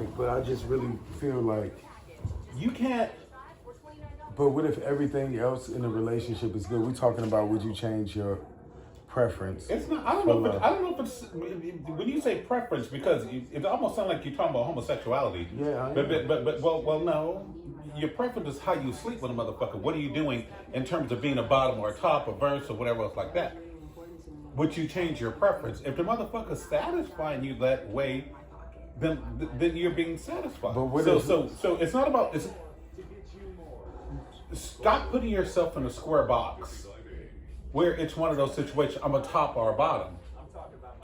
topic, but I just really feel like You can't. but what if everything else in the relationship is good? We're talking about would you change your preference? It's not. I don't know. If I don't know if it's when you say preference, because it almost sounds like you're talking about homosexuality. Yeah, but well, no. Your preference is how you sleep with a motherfucker. What are you doing in terms of being a bottom or a top or verse or whatever else like that? Would you change your preference? If the motherfucker's satisfying you that way, then you're being satisfied. But what so it's not about. Stop putting yourself in a square box where it's one of those situations, I'm a top or a bottom.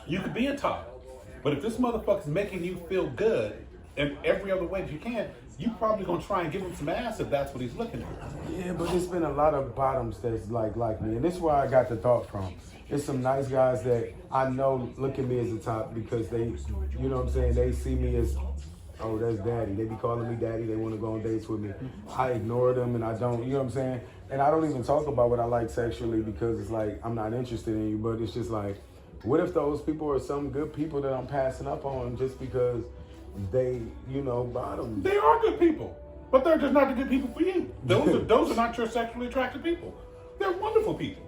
You could be a top, but if this motherfucker's making you feel good in every other way that you can, you probably gonna try and give him some ass if that's what he's looking at. Yeah, but there's been a lot of bottoms that's like me, and this is where I got the thought from. There's some nice guys that I know look at me as a top because they, you know what I'm saying, they see me as, oh, that's daddy. They be calling me daddy. They want to go on dates with me. I ignore them and I don't, you know what I'm saying? And I don't even talk about what I like sexually because it's like, I'm not interested in you, but it's just like, what if those people are some good people that I'm passing up on just because they, you know, bottom? They are good people, but they're just not the good people for you. Those are not your sexually attractive people. They're wonderful people.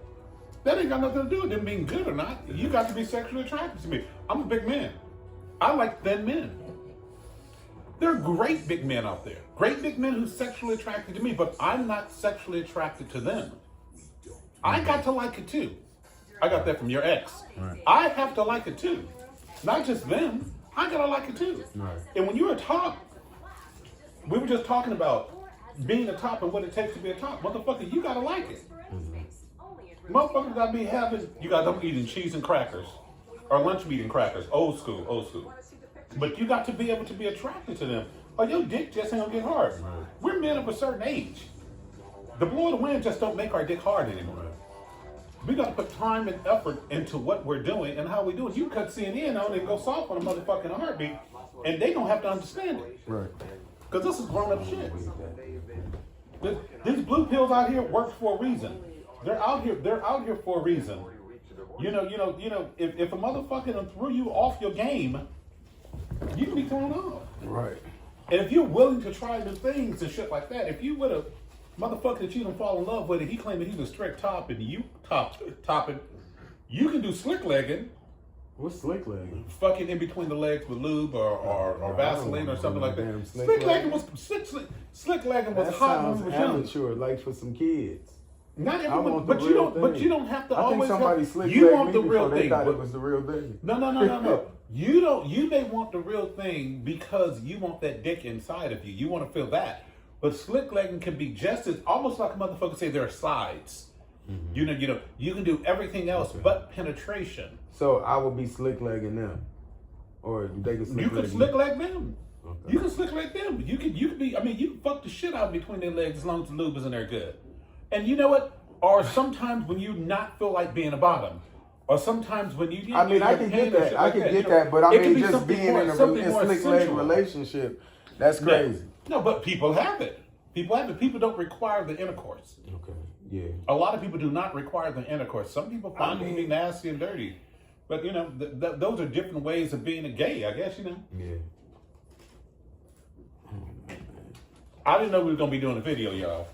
That ain't got nothing to do with them being good or not. You got to be sexually attracted to me. I'm a big man. I like thin men. There are great big men out there. Great big men who's sexually attracted to me, but I'm not sexually attracted to them. I got to like it too. I got that from your ex. Right. I have to like it too. Not just them. I gotta like it too. Right. And when you're a top, we were just talking about being a top and what it takes to be a top. Motherfucker, you gotta like it. Motherfuckers gotta be you got them eating cheese and crackers. Or lunch meat and crackers. Old school. But you got to be able to be attracted to them. Or your dick just ain't gonna get hard. Right. We're men of a certain age. The blow of the wind just don't make our dick hard anymore. Right. We gotta put time and effort into what we're doing and how we do it. You cut CNN on and go soft on a motherfucking heartbeat, and they don't have to understand it. Right. Because this is grown up shit. These blue pills out here work for a reason. They're out here for a reason. You know, if a motherfucker done threw you off your game, you can be thrown off. Right. And if you're willing to try new things and shit like that, if you would have motherfucker that you don't fall in love with, and he claimed that he's a straight top and you topping, you can do slicklegging. What's slicklegging? Fucking in between the legs with lube or Vaseline or something like that. Slicklegging was hot when we was young. Amateur, like for some kids. Not everyone, but you don't have to I think always. somebody slick You want me the real before they thing. thought it was the real thing. No. You don't. You may want the real thing because you want that dick inside of you. You want to feel that. But slicklegging can be just as almost like a motherfucker say there are sides. Mm-hmm. You know, you can do everything else but penetration. So I would be slicklegging them, or they can slickleg. You can slickleg them. Okay. You can slickleg them. You can be. I mean, you can fuck the shit out between their legs as long as the lube is in there good. And you know what? Or sometimes when you not feel like being a bottom. Or sometimes when you I mean, I can get that. I can get that. But I mean, just being in a slick-leg relationship, that's crazy. No, but people have it. People have it. People don't require the intercourse. Okay, yeah. A lot of people do not require the intercourse. Some people find it to be nasty and dirty. But, you know, those are different ways of being a gay, I guess, you know? Yeah. I didn't know we were going to be doing a video, y'all.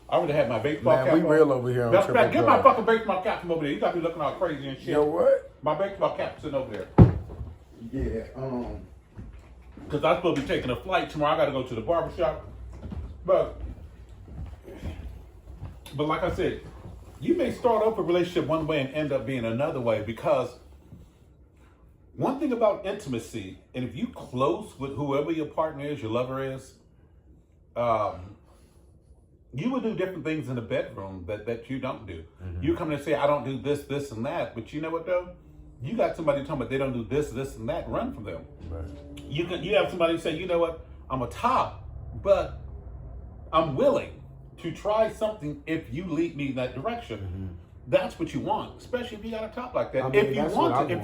I would have had my baseball cap. We real over here on That's right. Get my Trippvember. fucking baseball cap from over there. You got me looking all crazy and shit. Yo, what? My baseball cap's sitting over there. Yeah, Because I'm supposed to be taking a flight tomorrow. I got to go to the barbershop. But like I said, you may start off a relationship one way and end up being another way, because one thing about intimacy, and if you close with whoever your partner is, your lover is, you will do different things in the bedroom that you don't do. Mm-hmm. You come in and say, I don't do this, and that. But you know what, though? You got somebody talking about they don't do this, and that. Run from them. right. You have somebody say, you know what? I'm a top, but I'm willing to try something if you lead me in that direction. Mm-hmm. That's what you want, especially if you got a top like that. I mean, if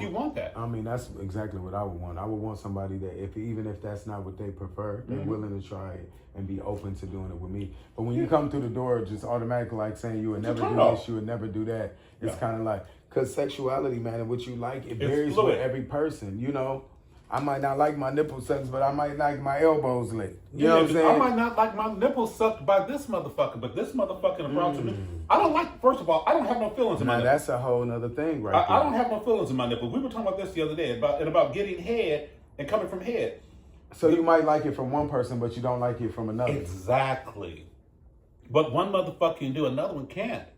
you want that. I mean, that's exactly what I would want. I would want somebody that, even if that's not what they prefer, they're willing to try it and be open to doing it with me. But when you come through the door, just automatically like saying you would never do this, you would never do that. It's kind of like, because sexuality, man, and what you like, it varies with every person, you know? I might not like my nipple sucked, but I might like my elbows licked. You know what I'm saying? I might not like my nipples sucked by this motherfucker, but this motherfucker in the Bronx, I don't like, first of all, I don't have no feelings in my nipples. That's a whole nother thing right there. I don't have no feelings in my nipples. We were talking about this the other day, about getting head and coming from head. So you might like it from one person, but you don't like it from another. Exactly. But one motherfucker can do, another one can't.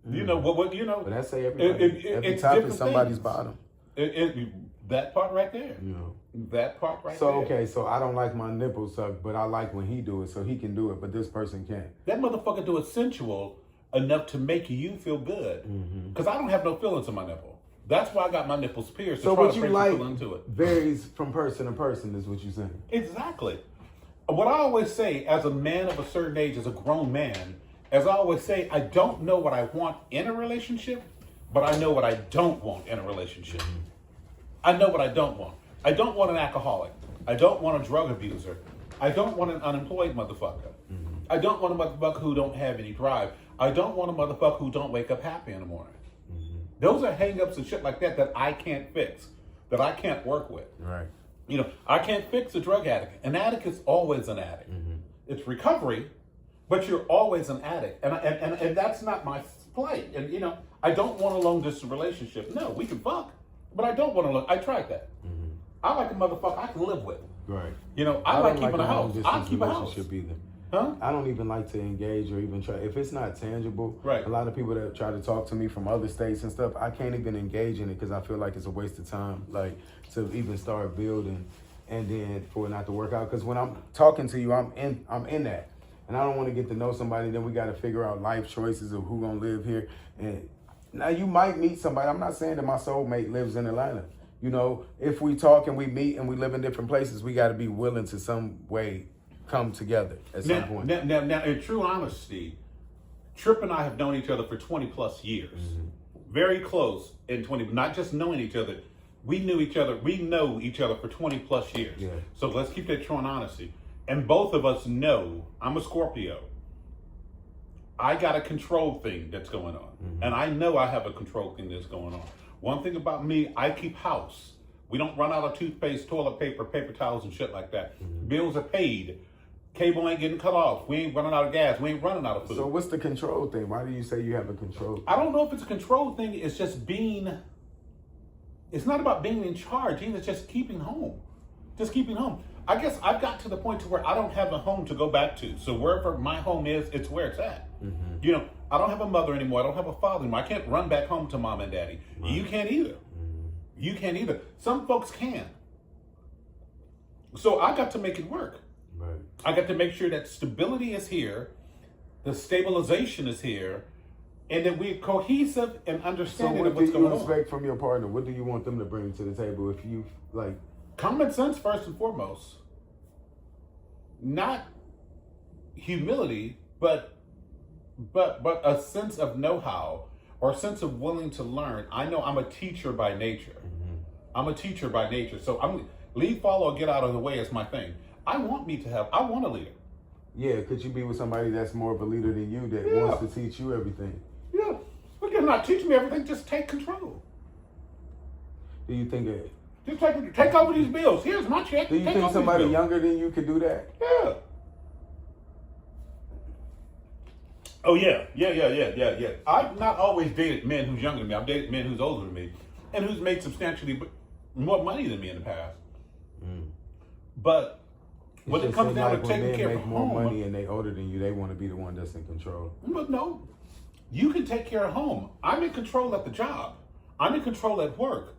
You know, what you know. But that's everybody. Every top is somebody's bottom. That part right there. You know. That part right there. So, okay, so I don't like my nipples sucked, but I like when he do it, so he can do it, but this person can't. That motherfucker do it sensual enough to make you feel good. Because I don't have no feelings in my nipple. That's why I got my nipples pierced. So what you like into it. varies from person to person, is what you're saying. Exactly. What I always say, as a man of a certain age, as a grown man, as I always say, I don't know what I want in a relationship, but I know what I don't want in a relationship. I know what I don't want. I don't want an alcoholic. I don't want a drug abuser. I don't want an unemployed motherfucker. I don't want a motherfucker who don't have any drive. I don't want a motherfucker who don't wake up happy in the morning. Those are hang-ups and shit like that I can't fix, that I can't work with. Right. You know, I can't fix a drug addict. An addict is always an addict. It's recovery, but you're always an addict. And that's not my plight. And, you know, I don't want a long-distance relationship. No, we can fuck, but I don't want to look. I tried that. I like a motherfucker I can live with. Right. You know, I like keeping a house. I keep a house. Either. Huh? I don't even like to engage or even try. If it's not tangible, right. A lot of people that try to talk to me from other states and stuff, I can't even engage in it because I feel like it's a waste of time, like to even start building and then for it not to work out. Because when I'm talking to you, I'm in that. And I don't want to get to know somebody, then we got to figure out life choices of who gonna live here. And now you might meet somebody. I'm not saying that my soulmate lives in Atlanta. You know, if we talk and we meet and we live in different places, we got to be willing to some way come together at some point. Now, in true honesty, Tripp and I have known each other for 20 plus years. Very close in 20, not just knowing each other. We know each other for 20 plus years. Yeah. So let's keep that true and honesty. And both of us know, I'm a Scorpio. I got a control thing that's going on. And I know I have a control thing that's going on. One thing about me, I keep house. We don't run out of toothpaste, toilet paper, paper towels, and shit like that. Bills are paid. Cable ain't getting cut off. We ain't running out of gas. We ain't running out of food. So what's the control thing? Why do you say you have a control thing? I don't know if it's a control thing. It's just it's not about being in charge. It's just keeping home. Just keeping home. I guess I've got to the point to where I don't have a home to go back to. So wherever my home is, it's where it's at. You know, I don't have a mother anymore. I don't have a father anymore. I can't run back home to mom and daddy. Right. You can't either. You can't either. Some folks can. So I got to make it work. Right. I got to make sure that stability is here, the stabilization is here, and that we're cohesive and understanding of what's going on. What do you expect from your partner? What do you want them to bring to the table if you, like... Common sense first and foremost. Not humility, but a sense of know-how or a sense of willing to learn. I know I'm a teacher by nature. I'm a teacher by nature. So I'm lead, follow, get out of the way is my thing. I want a leader. Yeah, could you be with somebody that's more of a leader than you that wants to teach you everything? Yeah. But they're not teaching me everything, just take control. Do you think that... Just take over these bills. Here's my check. Do you think somebody younger than you could do that? Yeah. Oh, yeah. I've not always dated men who's younger than me. I've dated men who's older than me and who's made substantially more money than me in the past. But when it comes down to taking care of home... When men make more money and they older than you, they want to be the one that's in control. But no. You can take care of home. I'm in control at the job. I'm in control at work.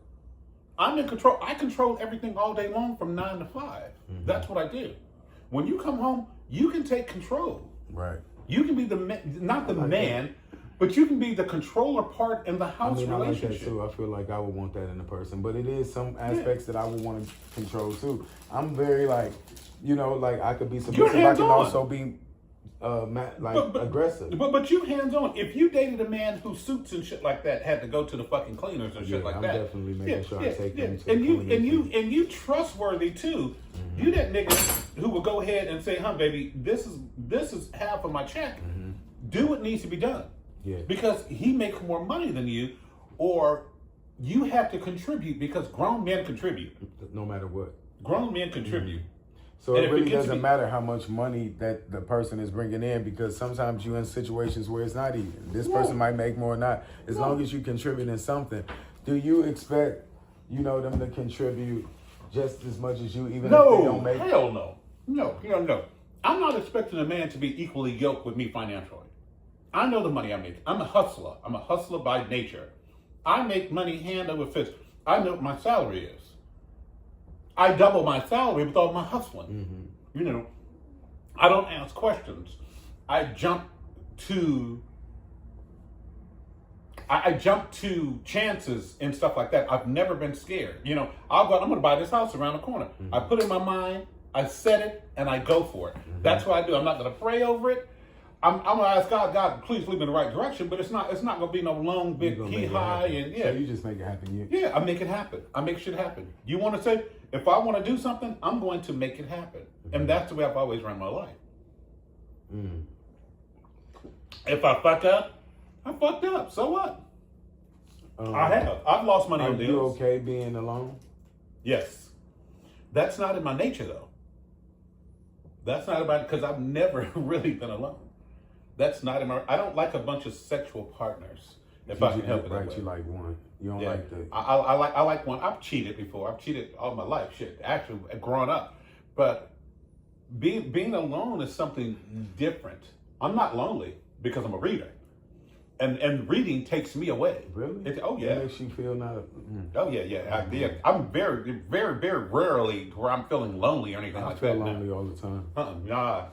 I'm in control. I control everything all day long from 9 to 5. That's what I do. When you come home, you can take control. Right. You can be not the man, but you can be the controller part in the house relationship. I like that too. I feel like I would want that in a person, but it is some aspects that I would want to control too. I'm very like I could be submissive. I can also be aggressive. But you hands on. If you dated a man whose suits and shit like that had to go to the fucking cleaners and shit like that, I'm definitely making sure I take them to and you trustworthy too. You that nigga who will go ahead and say, "Huh, baby, this is half of my check. Do what needs to be done." Yeah. Because he makes more money than you, or you have to contribute because grown men contribute. No matter what. Grown men contribute. So And it if really gets to doesn't be- matter how much money that the person is bringing in, because sometimes you're in situations where it's not even. This person might make more or not. As long as you contribute in something. Do you expect, them to contribute just as much as you, even if they don't make? Hell no. No. I'm not expecting a man to be equally yoked with me financially. I know the money I make. I'm a hustler. I'm a hustler by nature. I make money hand over fist. I know what my salary is. I double my salary with all my hustling. I don't ask questions. I jump to chances and stuff like that. I've never been scared. I'll go, I'm going to buy this house around the corner. I put it in my mind, I set it, and I go for it. That's what I do. I'm not going to pray over it. I'm going to ask God, please lead me in the right direction, but it's not going to be no long, big high. And So you just make it happen. I make it happen. I make shit happen. You want to say, if I want to do something, I'm going to make it happen. And that's the way I've always run my life. If I fuck up, I fucked up. So what? I have. I've lost money on deals. Are you okay being alone? Yes. That's not in my nature, though. That's not about it, because I've never really been alone. That's not in my... I don't like a bunch of sexual partners. If I can help it. Right, you like one. You don't like the... I like one. I've cheated before. I've cheated all my life. Shit, actually, growing up. But being alone is something different. I'm not lonely because I'm a reader. And reading takes me away. Really? It makes you feel not... Oh, yeah. I'm very, very, very rarely where I'm feeling lonely or anything like that. I feel lonely all the time. Nah.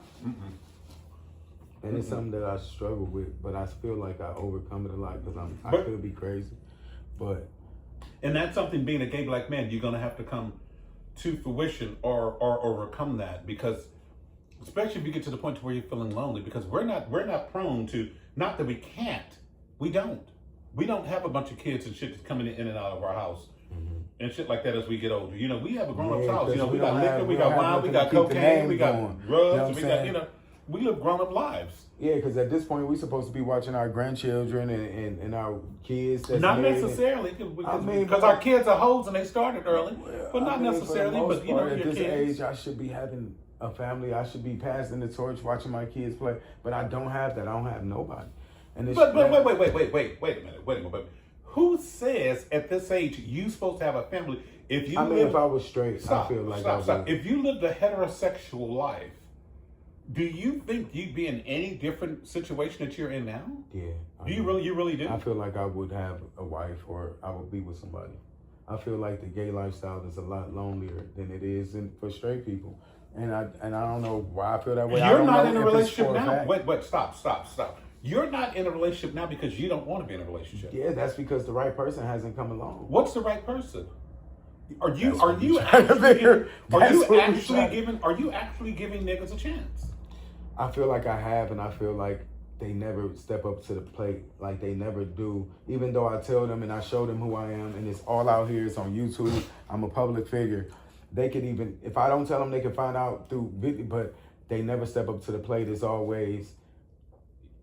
And it's something that I struggle with, but I feel like I overcome it a lot because I could be crazy. But... And that's something, being a gay black man, you're going to have to come to fruition or overcome that, because especially if you get to the point to where you're feeling lonely, because we're not prone to, not that we can't, we don't have a bunch of kids and shit that's coming in and out of our house and shit like that as we get older. We have a grown-up house. We got liquor, we got wine, we got cocaine, we got drugs, we got, we live grown-up lives. Yeah, because at this point, we're supposed to be watching our grandchildren and our kids. Not necessarily, because our kids are hoes and they started early, but not necessarily. But your at this kids. age, I should be having a family. I should be passing the torch, watching my kids play. But I don't have that. I don't have nobody. And it's but wait a minute. Who says at this age you supposed to have a family? If I was straight, I feel like I would. If you lived a heterosexual life, do you think you'd be in any different situation that you're in now? Yeah. You really do? I feel like I would have a wife, or I would be with somebody. I feel like the gay lifestyle is a lot lonelier than it is for straight people. And I don't know why I feel that way. You're not in a relationship now. Wait, stop. You're not in a relationship now because you don't want to be in a relationship. Yeah, that's because the right person hasn't come along. What's the right person? Are you actually giving niggas a chance? I feel like I have, and I feel like they never step up to the plate. Like they never do. Even though I tell them and I show them who I am, and it's all out here. It's on YouTube. I'm a public figure. They could even, if I don't tell them, they can find out through video, but they never step up to the plate. It's always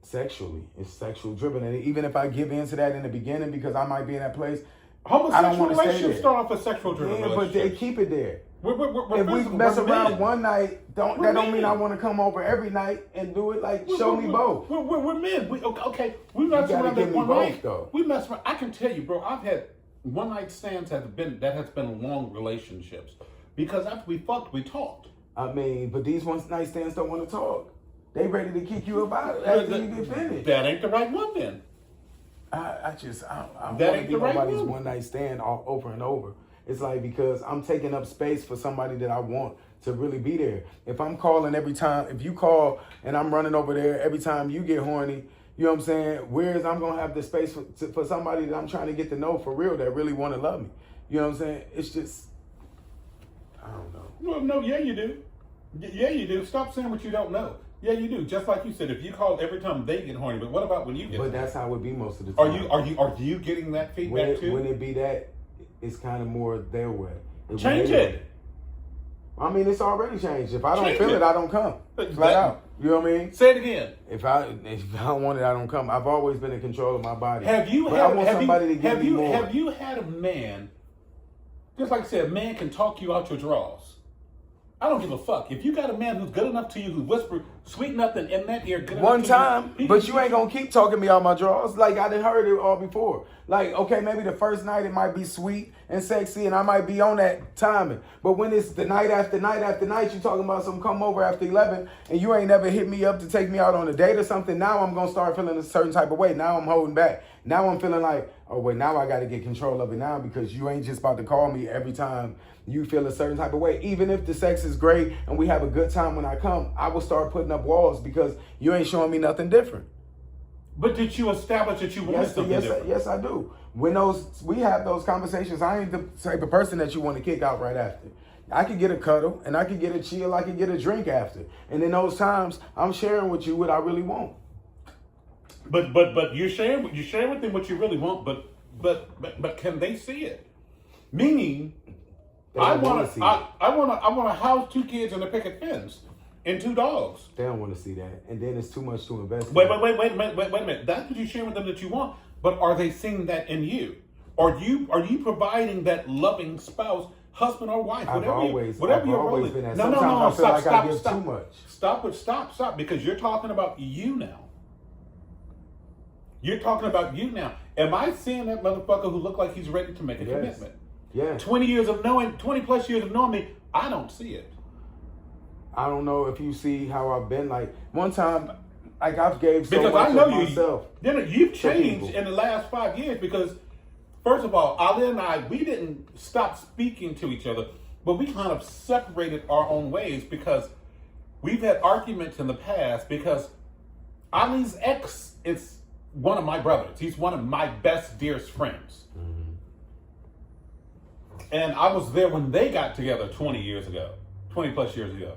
sexually. It's sexual driven. And even if I give in to that in the beginning, because I might be in that place, homosexual relationships start off as sexual driven. Yeah, but they keep it there. If we mess around one night, that don't mean I want to come over every night and do it. Like, show me both. We're men. We mess around that one night. We mess around. I can tell you, bro. I've had one night stands that has been long relationships, because after we fucked, we talked. I mean, but these one night stands don't want to talk. They ready to kick you about it after you get finished. That ain't the right one then. I don't want to be nobody's one night stand all over and over. It's like, because I'm taking up space for somebody that I want to really be there. If I'm calling every time, if you call and I'm running over there every time you get horny, you know what I'm saying? Whereas I'm going to have the space for somebody that I'm trying to get to know for real, that really want to love me. You know what I'm saying? It's just, I don't know. Well, no, yeah, you do. Yeah, you do. Stop saying what you don't know. Yeah, you do. Just like you said, if you call every time they get horny, but what about when you get horny? But that's how it would be most of the time. Are you getting that feedback too? When it be that, it's kind of more their way. Change it. I mean, it's already changed. If I don't Change feel it. it, I don't come. Flat out. You know what I mean? Say it again. If I don't want it, I don't come. I've always been in control of my body. Have you but had? I want somebody to give me more. Have you had a man? Just like I said, a man can talk you out your drawers. I don't give a fuck. If you got a man who's good enough to you, who whisper sweet nothing in that ear, good One enough time, to you, but you ain't gonna keep talking me out my drawers. Like I done heard it all before. Like, okay, maybe the first night it might be sweet and sexy and I might be on that timing. But when it's the night after night after night, you talking about some come over after 11 and you ain't never hit me up to take me out on a date or something, now I'm gonna start feeling a certain type of way. Now I'm holding back. Now I'm feeling like, oh wait, now I gotta get control of it now because you ain't just about to call me every time you feel a certain type of way. Even if the sex is great and we have a good time when I come, I will start putting up walls because you ain't showing me nothing different. But did you establish that you wanted something different? Yes, I do. When we have those conversations, I ain't the type of person that you want to kick out right after. I could get a cuddle and I could get a chill, I could get a drink after. And in those times, I'm sharing with you what I really want. But you're sharing with them what you really want, but can they see it? Meaning, I want to house 2 kids and a picket fence and 2 dogs. They don't want to see that, and then it's too much to invest. Wait a minute. That's what you share with them that you want, but are they seeing that in you? Are you providing that loving spouse, husband or wife, whatever you're rolling? Been at. No. Stop. Stop, because you're talking about you now. You're talking about you now. Am I seeing that motherfucker who look like he's ready to make a commitment? Yeah. 20 plus years of knowing me, I don't see it. I don't know if you see how I've been. Like one time, like I've gave so because much I know of myself. You've changed in the last 5 years because, first of all, Ali and I, we didn't stop speaking to each other, but we kind of separated our own ways because we've had arguments in the past because Ali's ex is one of my brothers. He's one of my best, dearest friends. Mm-hmm. And I was there when they got together 20 plus years ago.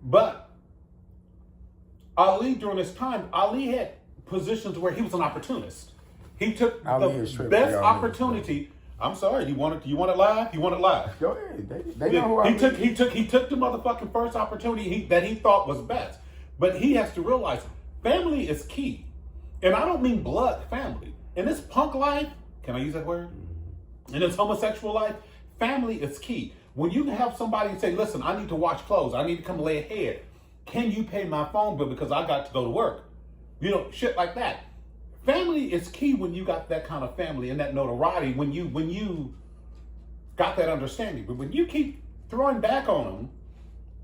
But Ali, during this time, Ali had positions where he was an opportunist. He took the best opportunity. I'm sorry, you want it live? You want it live? Go ahead. They know who I am. He took the motherfucking first opportunity that he thought was best. But he has to realize family is key. And I don't mean blood family. In this punk life, can I use that word? In this homosexual life, family is key. When you have somebody say, listen, I need to wash clothes, I need to come lay a head, can you pay my phone bill because I got to go to work? You know, shit like that. Family is key when you got that kind of family and that notoriety, when you got that understanding. But when you keep throwing back on them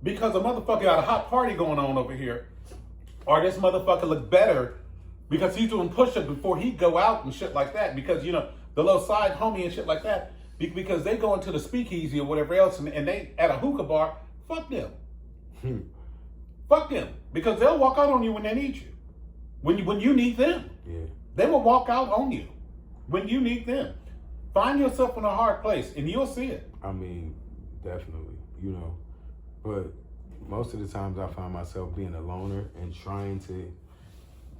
because a motherfucker got a hot party going on over here, or this motherfucker look better because he's doing push-ups before he go out and shit like that, because, you know, the little side homie and shit like that, because they go into the speakeasy or whatever else and they at a hookah bar, fuck them. Fuck them. Because they'll walk out on you when they need you. When you need them. Yeah. They will walk out on you when you need them. Find yourself in a hard place and you'll see it. I mean, definitely, you know. But most of the times I find myself being a loner and trying to,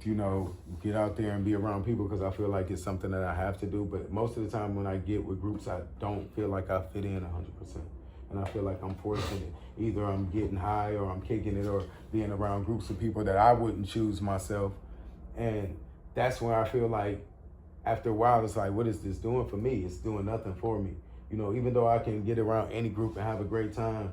you know, get out there and be around people because I feel like it's something that I have to do. But most of the time when I get with groups, I don't feel like I fit in 100%. And I feel like I'm forcing it. Either I'm getting high or I'm kicking it or being around groups of people that I wouldn't choose myself. And that's where I feel like after a while, it's like, what is this doing for me? It's doing nothing for me. You know, even though I can get around any group and have a great time,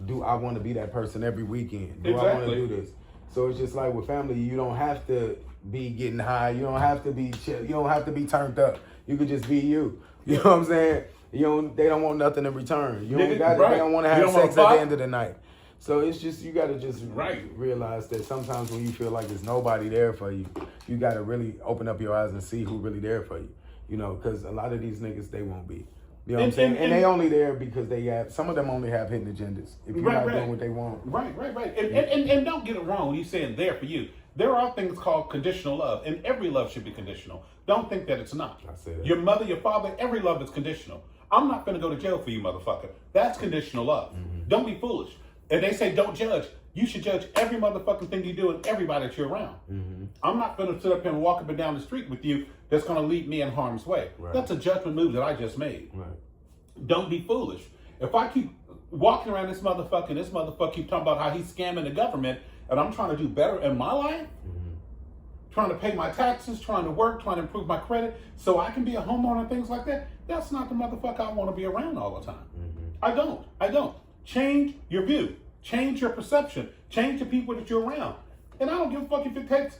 do I want to be that person every weekend? Do I want to do this? So it's just like with family, you don't have to be getting high. You don't have to be chill. You don't have to be turned up. You could just be you. You know what I'm saying? They don't want nothing in return. You don't got it. They don't want to have sex at the end of the night. So it's just, you got to just realize that sometimes when you feel like there's nobody there for you, you got to really open up your eyes and see who really there for you. You know, because a lot of these niggas, they won't be. You know what I'm saying? And they only there because they have, some of them only have hidden agendas. If you're not doing what they want. Right. And don't get it wrong when you're saying there for you. There are things called conditional love, and every love should be conditional. Don't think that it's not. I say that. Your mother, your father, every love is conditional. I'm not going to go to jail for you, motherfucker. That's conditional love. Mm-hmm. Don't be foolish. And they say don't judge. You should judge every motherfucking thing you do and everybody that you're around. Mm-hmm. I'm not going to sit up here and walk up and down the street with you that's going to lead me in harm's way. Right. That's a judgment move that I just made. Right. Don't be foolish. If I keep walking around this motherfucker keep talking about how he's scamming the government, and I'm trying to do better in my life, trying to pay my taxes, trying to work, trying to improve my credit so I can be a homeowner and things like that. That's not the motherfucker I want to be around all the time. I don't. Change your view. Change your perception. Change the people that you're around. And I don't give a fuck if it takes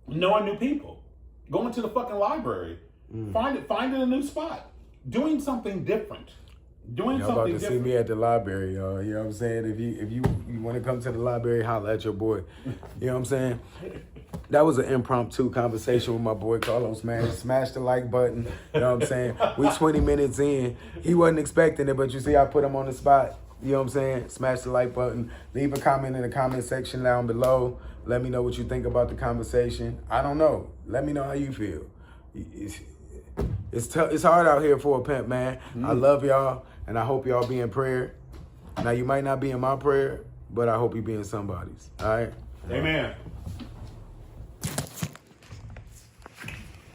knowing new people, going to the fucking library, finding a new spot, doing something different. Doing Y'all something about to different. see me at the library, y'all. You know what I'm saying? If you want to come to the library, holla at your boy. You know what I'm saying? That was an impromptu conversation with my boy Carlos, man. Smash the like button. You know what I'm saying? We 20 minutes in. He wasn't expecting it, but you see I put him on the spot. You know what I'm saying? Smash the like button. Leave a comment in the comment section down below. Let me know what you think about the conversation. I don't know. Let me know how you feel. It's hard out here for a pimp, man. I love y'all, and I hope y'all be in prayer. Now, you might not be in my prayer, but I hope you be in somebody's. All right? Amen.